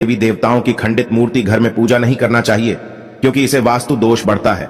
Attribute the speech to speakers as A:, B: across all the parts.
A: देवी देवताओं की खंडित मूर्ति घर में पूजा नहीं करना चाहिए, क्योंकि इसे वास्तु दोष बढ़ता है।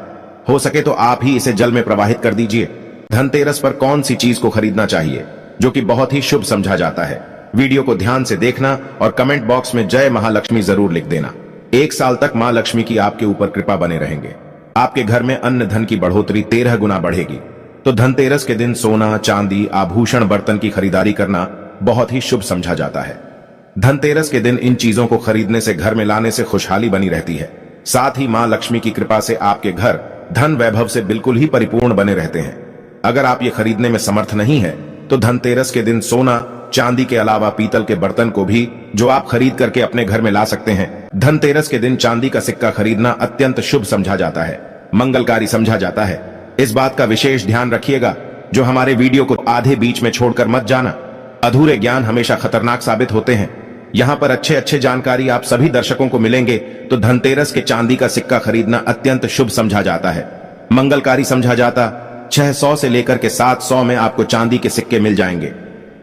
A: हो सके तो आप ही इसे जल में प्रवाहित कर दीजिए। धनतेरस पर कौन सी चीज को खरीदना चाहिए जो कि बहुत ही शुभ समझा जाता है? वीडियो को ध्यान से देखना और कमेंट बॉक्स में जय महालक्ष्मी जरूर लिख देना। 1 साल तक मां लक्ष्मी की आपके ऊपर कृपा बने रहेंगे। आपके घर में अन्न धन की बढ़ोतरी 13 गुना बढ़ेगी। तो धनतेरस के दिन सोना, चांदी, आभूषण, बर्तन की खरीदारी करना बहुत ही शुभ समझा जाता है। धनतेरस के दिन इन चीजों को खरीदने से, घर में लाने से खुशहाली बनी रहती है। साथ ही मां लक्ष्मी की कृपा से आपके घर धन वैभव से बिल्कुल ही परिपूर्ण बने रहते हैं। अगर आप ये खरीदने में समर्थ नहीं है तो धनतेरस के दिन सोना, चांदी के अलावा पीतल के बर्तन को भी जो आप खरीद करके अपने घर में ला सकते हैं। धनतेरस के दिन चांदी का सिक्का खरीदना अत्यंत शुभ समझा जाता है, मंगलकारी समझा जाता है। इस बात का विशेष ध्यान रखिएगा, जो हमारे वीडियो को आधे बीच में छोड़कर मत जाना। अधूरे ज्ञान हमेशा खतरनाक साबित होते हैं। यहाँ पर अच्छे जानकारी आप सभी दर्शकों को मिलेंगे। तो धनतेरस के चांदी का सिक्का खरीदना अत्यंत शुभ समझा जाता है, मंगलकारी समझा जाता। 600 से लेकर के 700 में आपको चांदी के सिक्के मिल जाएंगे।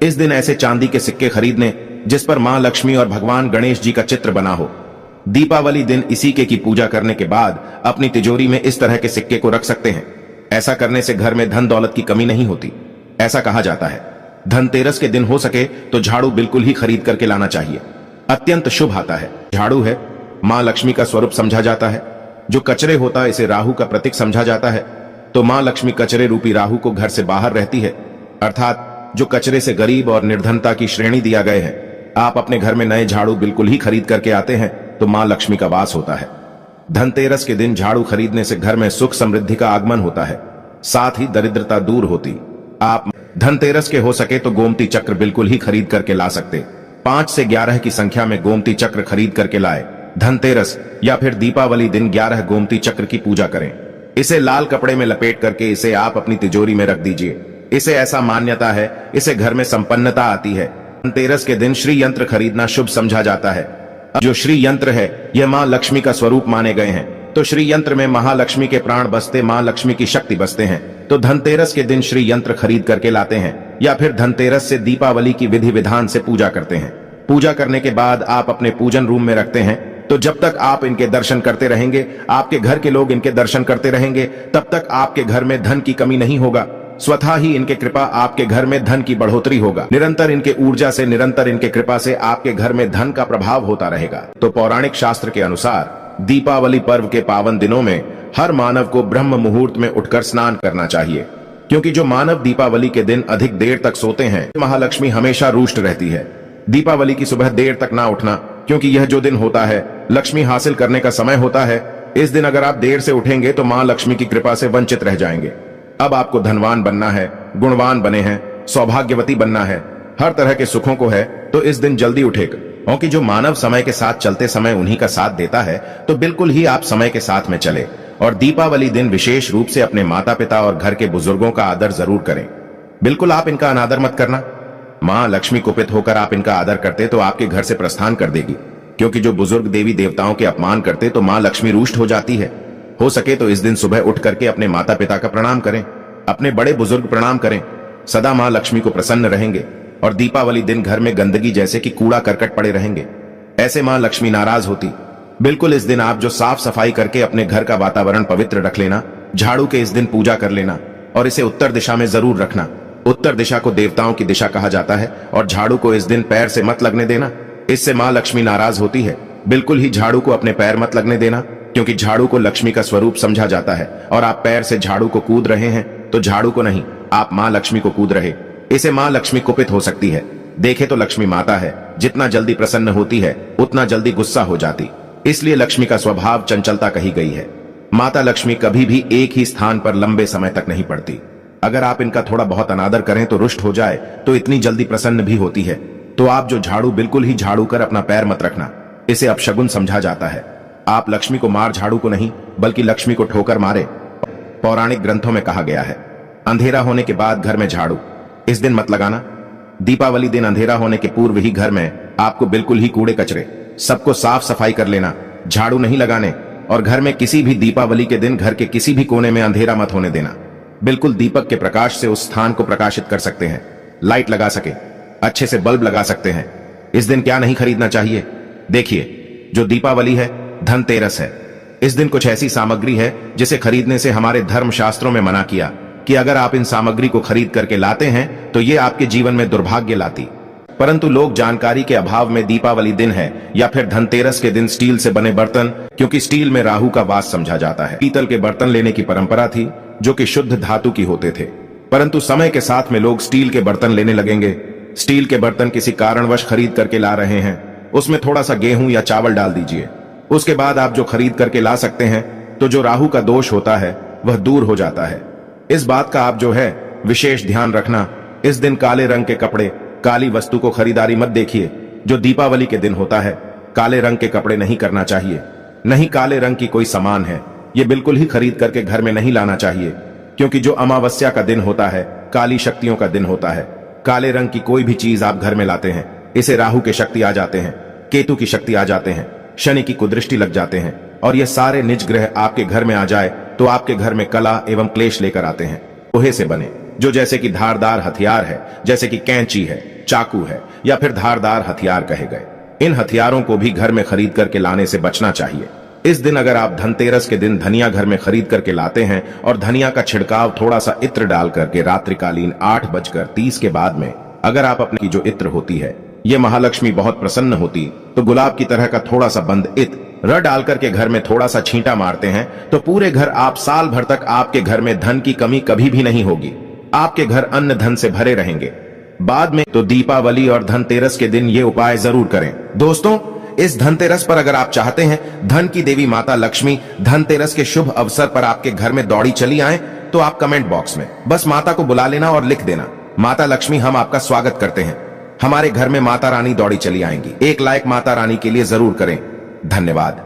A: इस दिन ऐसे चांदी के सिक्के खरीदने जिस पर मां लक्ष्मी और भगवान गणेश जी का चित्र बना हो। दीपावली दिन इसी की पूजा करने के बाद अपनी तिजोरी में इस तरह के सिक्के को रख सकते हैं। ऐसा करने से घर में धन दौलत की कमी नहीं होती, ऐसा कहा जाता है। धनतेरस के दिन हो सके तो झाड़ू बिल्कुल ही खरीद करके लाना चाहिए, अत्यंत शुभ आता है। झाड़ू है मां लक्ष्मी का स्वरूप समझा जाता है। जो कचरे होता है इसे राहु का प्रतीक समझा जाता है। तो मां लक्ष्मी कचरे रूपी राहु को घर से बाहर रहती है, अर्थात जो कचरे से गरीब और निर्धनता की श्रेणी दिया गए हैं। आप अपने घर में नए झाड़ू बिल्कुल ही खरीद करके आते हैं तो मां लक्ष्मी का वास होता है। धनतेरस के दिन झाड़ू खरीदने से घर में सुख समृद्धि का आगमन होता है, साथ ही दरिद्रता दूर होती। आप धनतेरस के हो सके तो गोमती चक्र बिल्कुल ही खरीद करके ला सकते। 5 से 11 की संख्या में गोमती चक्र खरीद करके लाए। धनतेरस या फिर दीपावली दिन 11 गोमती चक्र की पूजा करें। इसे लाल कपड़े में लपेट करके इसे आप अपनी तिजोरी में रख दीजिए। इसे ऐसा मान्यता है, इसे घर में संपन्नता आती है। धनतेरस के दिन श्री यंत्र खरीदना शुभ समझा जाता है। जो श्री यंत्र है यह मां लक्ष्मी का स्वरूप माने गए हैं। तो श्री यंत्र में महालक्ष्मी के प्राण बसते, मां लक्ष्मी की शक्ति बसते हैं। तो धनतेरस के दिन श्री यंत्र खरीद करके लाते हैं, या फिर धनतेरस से दीपावली की विधि विधान से पूजा करते हैं। पूजा करने के बाद आप अपने पूजन रूम में रखते हैं। तो जब तक आप इनके दर्शन करते रहेंगे, आपके घर के लोग इनके दर्शन करते रहेंगे, तब तक आपके घर में धन की कमी नहीं होगा। स्वतः ही इनके कृपा आपके घर में धन की बढ़ोतरी होगा। निरंतर इनके ऊर्जा से, निरंतर इनके कृपा से आपके घर में धन का प्रभाव होता रहेगा। तो पौराणिक शास्त्र के अनुसार दीपावली पर्व के पावन दिनों में हर मानव को ब्रह्म मुहूर्त में उठकर स्नान करना चाहिए, क्योंकि जो मानव दीपावली के दिन अधिक देर तक सोते हैं, महालक्ष्मी हमेशा रुष्ट रहती है। दीपावली की सुबह देर तक ना उठना, क्योंकि यह जो दिन होता है लक्ष्मी हासिल करने का समय होता है। इस दिन अगर आप देर से उठेंगे तो मां लक्ष्मी की कृपा से वंचित रह जाएंगे। अब आपको धनवान बनना है, गुणवान बने हैं, सौभाग्यवती बनना है, हर तरह के सुखों को है, तो इस दिन जल्दी उठेगा। क्योंकि जो मानव समय के साथ चलते समय उन्हीं का साथ देता है, तो बिल्कुल ही आप समय के साथ में चले। और दीपावली दिन विशेष रूप से अपने माता पिता और घर के बुजुर्गों का आदर जरूर करें। बिल्कुल आप इनका अनादर मत करना। मां लक्ष्मी कुपित होकर आप इनका आदर करते तो आपके घर से प्रस्थान कर देगी, क्योंकि जो बुजुर्ग देवी देवताओं के अपमान करते तो मां लक्ष्मी रुष्ट हो जाती है। हो सके तो इस दिन सुबह उठ करके अपने माता पिता का प्रणाम करें, अपने बड़े बुजुर्ग प्रणाम करें। सदा मां लक्ष्मी को प्रसन्न रहेंगे। और दीपावली दिन घर में गंदगी जैसे कि कूड़ा करकट पड़े रहेंगे, ऐसे मां लक्ष्मी नाराज होती। बिल्कुल इस दिन आप जो साफ सफाई करके अपने घर का वातावरण पवित्र रख लेना, झाड़ू के इस दिन पूजा कर लेना, और इसे उत्तर दिशा में जरूर रखना। उत्तर दिशा को देवताओं की दिशा कहा जाता है। और झाड़ू को इस दिन पैर से मत लगने देना, इससे मां लक्ष्मी नाराज होती है। बिल्कुल ही झाड़ू को अपने पैर मत लगने देना, क्योंकि झाड़ू को लक्ष्मी का स्वरूप समझा जाता है। और आप पैर से झाड़ू को कूद रहे हैं तो झाड़ू को नहीं, आप मां लक्ष्मी को कूद रहे। इसे मां लक्ष्मी कुपित हो सकती है। देखे तो लक्ष्मी माता है, जितना जल्दी प्रसन्न होती है उतना जल्दी गुस्सा हो जाती। इसलिए लक्ष्मी का स्वभाव चंचलता कही गई है। माता लक्ष्मी कभी भी एक ही स्थान पर लंबे समय तक नहीं पड़ती। अगर आप इनका थोड़ा बहुत अनादर करें तो रुष्ट हो जाए, तो इतनी जल्दी प्रसन्न भी होती है। तो आप जो झाड़ू बिल्कुल ही झाड़ू कर अपना पैर मत रखना, इसे अपशगुन समझा जाता है। आप लक्ष्मी को मार झाड़ू को नहीं, बल्कि लक्ष्मी को ठोकर मारे। पौराणिक ग्रंथों में कहा गया है, अंधेरा होने के बाद घर में झाड़ू इस दिन मत लगाना। दीपावली दिन अंधेरा होने के पूर्व ही घर में आपको बिल्कुल ही कूड़े कचरे सबको साफ सफाई कर लेना, झाड़ू नहीं लगाने। और घर में किसी भी दीपावली के दिन घर के किसी भी कोने में अंधेरा मत होने देना। बिल्कुल दीपक के प्रकाश से उस स्थान को प्रकाशित कर सकते हैं, लाइट लगा सके, अच्छे से बल्ब लगा सकते हैं। इस दिन क्या नहीं खरीदना चाहिए? देखिए, जो दीपावली है, धनतेरस है। इस दिन कुछ ऐसी सामग्री है जिसे खरीदने से हमारे धर्म शास्त्रों में मना किया कि अगर आप इन सामग्री को खरीद करके लाते हैं तो ये आपके जीवन में दुर्भाग्य लाती। परंतु लोग जानकारी के अभाव में दीपावली दिन है या फिर धनतेरस के दिन स्टील से बने बर्तन, क्योंकि स्टील में राहु का वास समझा जाता है, पीतल के बर्तन लेने की परंपरा थी जो कि शुद्ध धातु की होते थे। परंतु समय के साथ में लोग स्टील के बर्तन लेने लगेंगे। स्टील के बर्तन किसी कारणवश खरीद करके ला रहे हैं, उसमें थोड़ा सा गेहूं या चावल डाल दीजिए। उसके बाद आप जो खरीद करके ला सकते हैं तो जो राहु का दोष होता है वह दूर हो जाता है। इस बात का आप जो है विशेष ध्यान रखना। इस दिन काले रंग के कपड़े, काली वस्तु को खरीदारी मत देखिए। जो दीपावली के दिन होता है, काले रंग के कपड़े नहीं करना चाहिए। नहीं काले रंग की कोई सामान है, ये बिल्कुल ही खरीद करके घर में नहीं लाना चाहिए, क्योंकि जो अमावस्या का दिन होता है, काली शक्तियों का दिन होता है। काले रंग की कोई भी चीज आप घर में लाते हैं, इसे राहु की शक्ति आ जाते हैं, केतु की शक्ति आ जाते हैं, शनि की कुदृष्टि लग जाते हैं, और ये सारे निज ग्रह आपके घर में आ जाए तो आपके घर में कला एवं क्लेश लेकर आते हैं। लोहे से बने, जो जैसे कि धारदार हथियार है, जैसे कि कैंची है, चाकू है, या फिर धारदार हथियार कहे गए, इन हथियारों को भी घर में खरीद करके लाने से बचना चाहिए। इस दिन अगर आप धनतेरस के दिन धनिया घर में खरीद करके लाते हैं और धनिया का छिड़काव थोड़ा सा इत्र डाल करके रात्रिकालीन 8:30 के बाद में अगर आप अपनी जो इत्र होती है, ये महालक्ष्मी बहुत प्रसन्न होती, तो गुलाब की तरह का थोड़ा सा बंद इत्र र डाल करके घर में थोड़ा सा छींटा मारते हैं तो पूरे घर, आप साल भर तक आपके घर में धन की कमी कभी भी नहीं होगी। आपके घर अन्न धन से भरे रहेंगे। बाद में तो दीपावली और धनतेरस के दिन ये उपाय जरूर करें। दोस्तों, इस धनतेरस पर अगर आप चाहते हैं धन की देवी माता लक्ष्मी धनतेरस के शुभ अवसर पर आपके घर में दौड़ी चली आए, तो आप कमेंट बॉक्स में बस माता को बुला लेना और लिख देना, माता लक्ष्मी हम आपका स्वागत करते हैं, हमारे घर में माता रानी दौड़ी चली आएंगी। एक लाइक माता रानी के लिए जरूर करें। धन्यवाद।